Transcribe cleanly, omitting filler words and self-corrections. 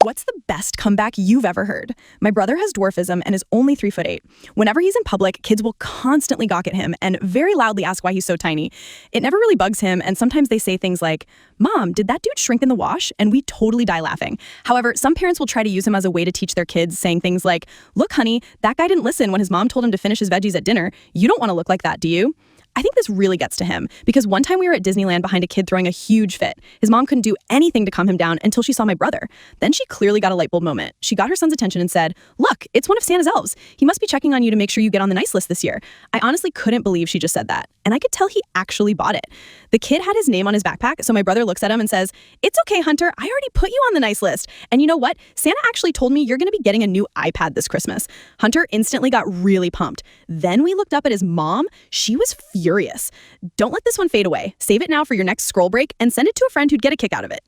What's the best comeback you've ever heard? My brother has dwarfism and is only 3'8". Whenever he's in public, kids will constantly gawk at him and very loudly ask why he's so tiny. It never really bugs him, and sometimes they say things like, "Mom, did that dude shrink in the wash?" And we totally die laughing. However, some parents will try to use him as a way to teach their kids, saying things like, "Look, honey, that guy didn't listen when his mom told him to finish his veggies at dinner. You don't want to look like that, do you?" I think this really gets to him because one time we were at Disneyland behind a kid throwing a huge fit. His mom couldn't do anything to calm him down until she saw my brother. Then she clearly got a light bulb moment. She got her son's attention and said, "Look, it's one of Santa's elves. He must be checking on you to make sure you get on the nice list this year." I honestly couldn't believe she just said that. And I could tell he actually bought it. The kid had his name on his backpack, so my brother looks at him and says, "It's okay, Hunter. I already put you on the nice list. And you know what? Santa actually told me you're going to be getting a new iPad this Christmas." Hunter instantly got really pumped. Then we looked up at his mom. She was furious. Don't let this one fade away. Save it now for your next scroll break and send it to a friend who'd get a kick out of it.